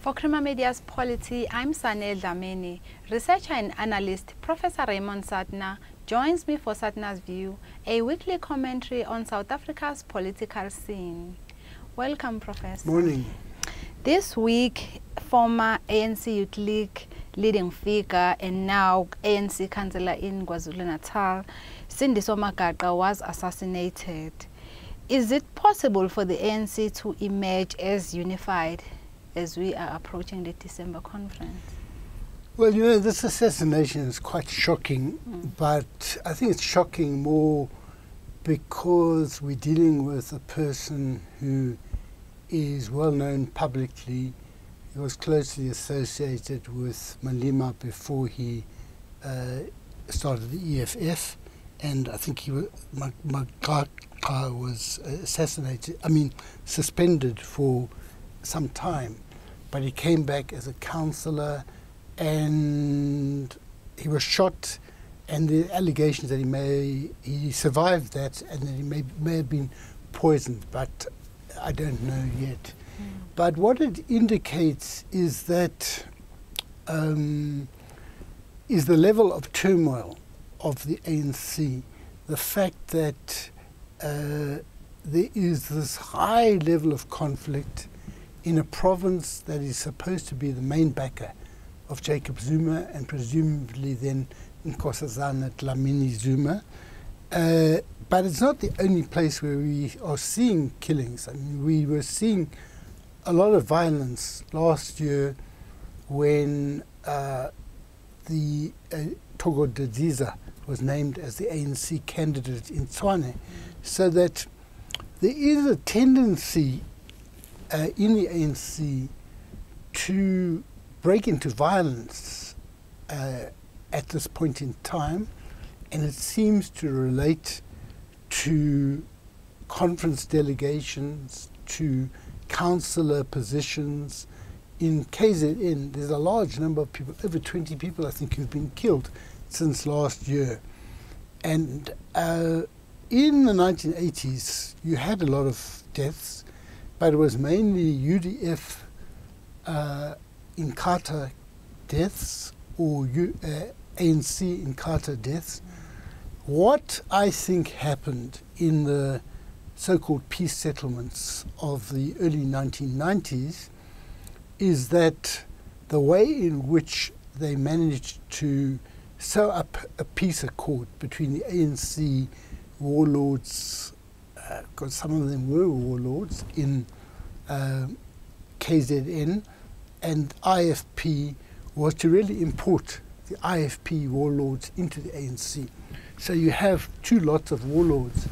For Crema Media's Polity, I'm Sane Dhlamini. Researcher and analyst Professor Raymond Suttner joins me for Suttner's View, a weekly commentary on South Africa's political scene. Welcome, Professor. Morning. This week, former ANC Youth League leading figure and now ANC councillor in KwaZulu-Natal, Sindiso Magaqa, was assassinated. Is it possible for the ANC to emerge as unified as we are approaching the December conference? Well, you know, this assassination is quite shocking, but I think it's shocking more because we're dealing with a person who is well known publicly. He was closely associated with Malema before he started the EFF, and I think Magaqa was suspended for some time. But he came back as a councillor, and he was shot, and the allegations that he survived that, and that he may have been poisoned, but I don't know yet. But what it indicates is that is the level of turmoil of the ANC, the fact that there is this high level of conflict in a province that is supposed to be the main backer of Jacob Zuma and presumably then Nkosazana Dhlamini Zuma. But it's not the only place where we are seeing killings. I mean, we were seeing a lot of violence last year when the Togo Didiza was named as the ANC candidate in Tshwane. So that there is a tendency in the ANC to break into violence at this point in time, and it seems to relate to conference delegations, to councillor positions. In KZN, there's a large number of people, over 20 people I think, who've been killed since last year. And in the 1980s, you had a lot of deaths, but it was mainly UDF Inkatha deaths or ANC Inkatha deaths. What I think happened in the so-called peace settlements of the early 1990s is that the way in which they managed to sew up a peace accord between the ANC warlords, because some of them were warlords in KZN, and IFP, was to really import the IFP warlords into the ANC. So you have two lots of warlords.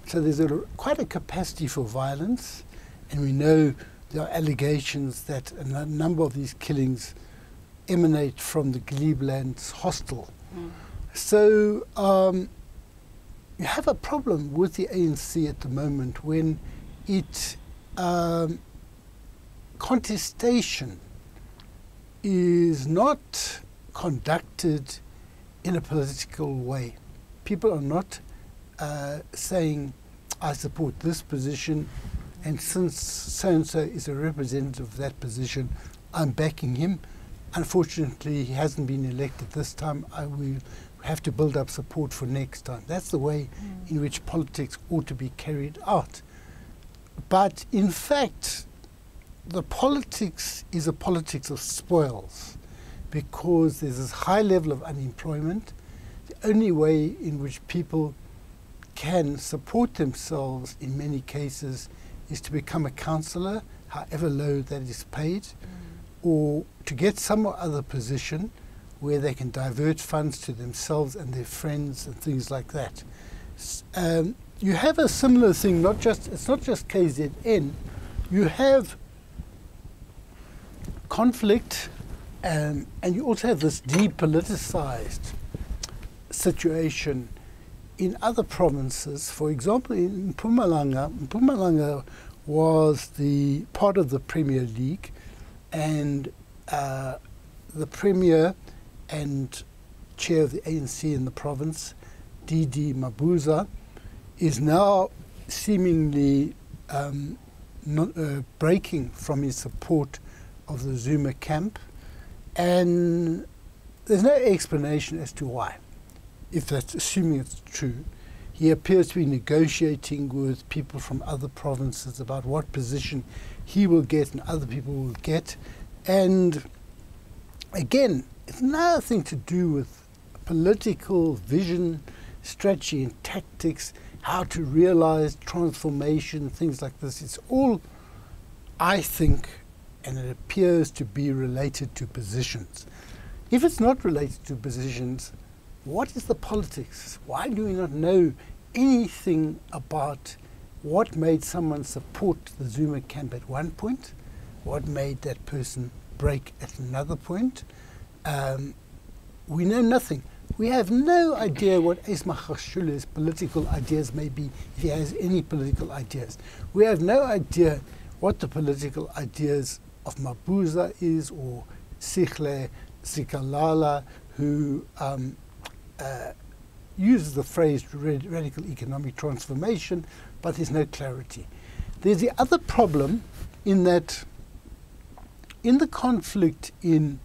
So there's quite a capacity for violence, and we know there are allegations that a number of these killings emanate from the Glebelands hostel. So you have a problem with the ANC at the moment when it contestation is not conducted in a political way. People are not saying, I support this position, and since so-and-so is a representative of that position, I'm backing him. Unfortunately, he hasn't been elected this time. I will have to build up support for next time. That's the way in which politics ought to be carried out. But in fact, the politics is a politics of spoils, because there's this high level of unemployment. The only way in which people can support themselves in many cases is to become a councillor, however low that is paid, or to get some other position where they can divert funds to themselves and their friends and things like that. You have a similar thing, it's not just KZN. You have conflict, and you also have this depoliticized situation in other provinces. For example, in Mpumalanga was the part of the Premier League, and the Premier and Chair of the ANC in the province, D.D. Mabuza, is now seemingly breaking from his support of the Zuma camp, and there's no explanation as to why. If that's assuming it's true, he appears to be negotiating with people from other provinces about what position he will get and other people will get. And again, it's nothing to do with political vision, strategy and tactics, how to realize transformation, things like this. It's all, I think, and it appears to be related to positions. If it's not related to positions, what is the politics? Why do we not know anything about what made someone support the Zuma camp at one point, what made that person break at another point? We know nothing. We have no idea what Ismail political ideas may be, if he has any political ideas. We have no idea what the political ideas of Mabuza is, or Sikhle Sikalala, who uses the phrase radical economic transformation, but there's no clarity. There's the other problem in that in the conflict in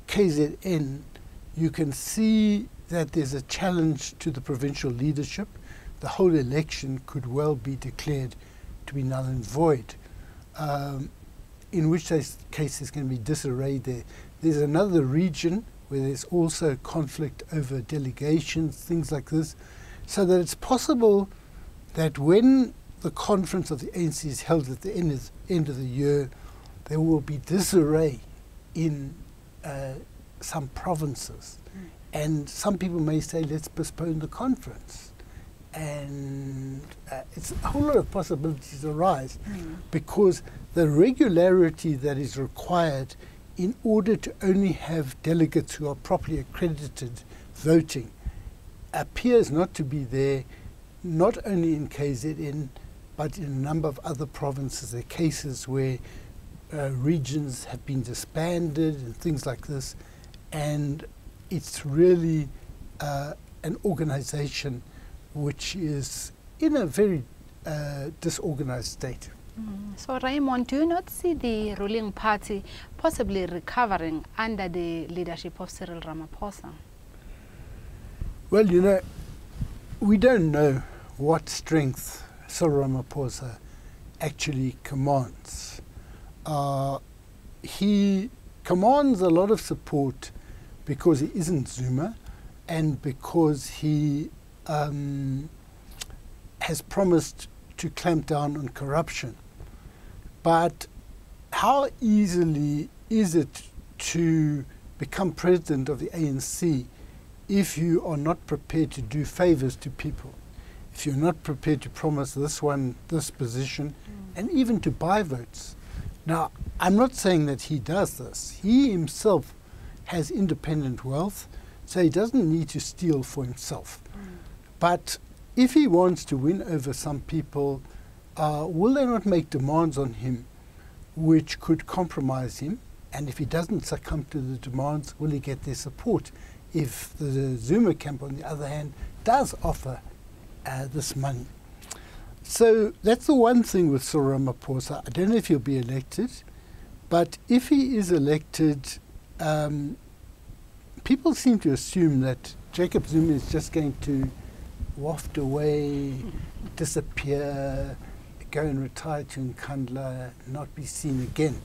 KZN, you can see that there's a challenge to the provincial leadership. The whole election could well be declared to be null and void, in which case there's going to be disarray there. There's another region where there's also conflict over delegations, things like this, so that it's possible that when the conference of the ANC is held at the end of the year, there will be disarray in some provinces. And some people may say, let's postpone the conference. And it's a whole lot of possibilities arise because the regularity that is required in order to only have delegates who are properly accredited voting appears not to be there, not only in KZN, but in a number of other provinces. There are cases where regions have been disbanded and things like this, and it's really an organization which is in a very disorganized state. So Raymond, do you not see the ruling party possibly recovering under the leadership of Cyril Ramaphosa? Well, you know, we don't know what strength Cyril Ramaphosa actually commands. He commands a lot of support because he isn't Zuma and because he has promised to clamp down on corruption. But how easily is it to become president of the ANC if you are not prepared to do favors to people, if you're not prepared to promise this one, this position, and even to buy votes? Now, I'm not saying that he does this. He himself has independent wealth, so he doesn't need to steal for himself. But if he wants to win over some people, will they not make demands on him which could compromise him? And if he doesn't succumb to the demands, will he get their support? If the Zuma camp, on the other hand, does offer this money. So that's the one thing with Cyril Ramaphosa. I don't know if he'll be elected, but if he is elected, people seem to assume that Jacob Zuma is just going to waft away, disappear, go and retire to Nkandla, not be seen again.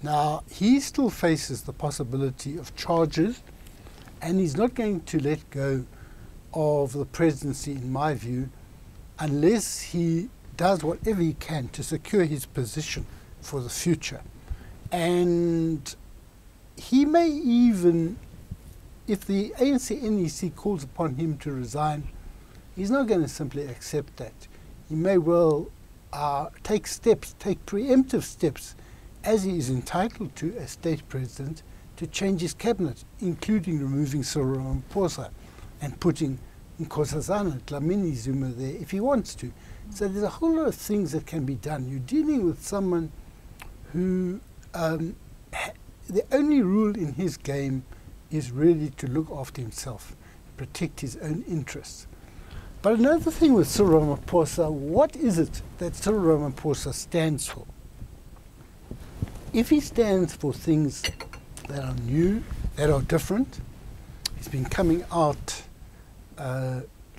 Now, he still faces the possibility of charges, and he's not going to let go of the presidency, in my view, unless he does whatever he can to secure his position for the future. And he may even, if the ANC NEC calls upon him to resign, he's not going to simply accept that. He may well take steps, take preemptive steps, as he is entitled to as state president, to change his cabinet, including removing Cyril Ramaphosa and putting Nkosazana, Dhlamini Zuma there if he wants to. So there's a whole lot of things that can be done. You're dealing with someone who the only rule in his game is really to look after himself, protect his own interests. But another thing with Cyril Ramaphosa, what is it that Cyril Ramaphosa stands for? if he stands for things that are new, that are different, he's been coming out,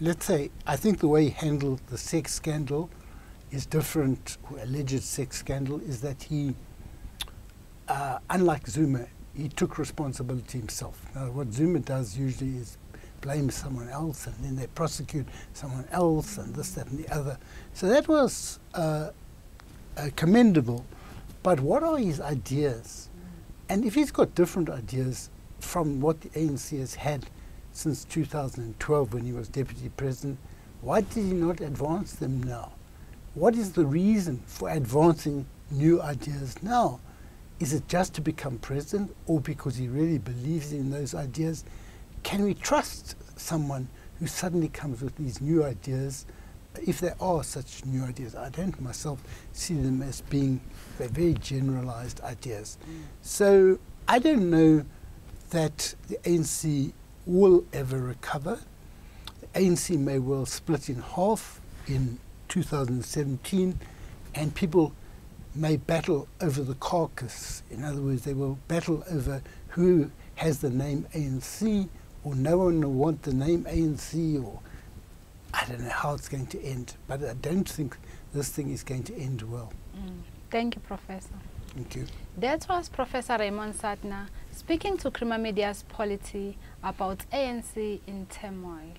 let's say, I think the way he handled the sex scandal is different, or alleged sex scandal, is that he, unlike Zuma, he took responsibility himself. Now, what Zuma does usually is blame someone else, and then they prosecute someone else, and this, that, and the other. So that was commendable. But what are his ideas? And if he's got different ideas from what the ANC has had since 2012 when he was deputy president, why did he not advance them now? What is the reason for advancing new ideas now? Is it just to become president, or because he really believes in those ideas? Can we trust someone who suddenly comes with these new ideas, if there are such new ideas? I don't myself see them as being very generalized ideas. So I don't know that the ANC will ever recover. The ANC may well split in half in 2017, and people may battle over the carcass. In other words, they will battle over who has the name ANC, or no one will want the name ANC, or I don't know how it's going to end. But I don't think this thing is going to end well. Thank you, Professor. Thank you. That was Professor Raymond Suttner speaking to Creamer Media's Polity about ANC in turmoil.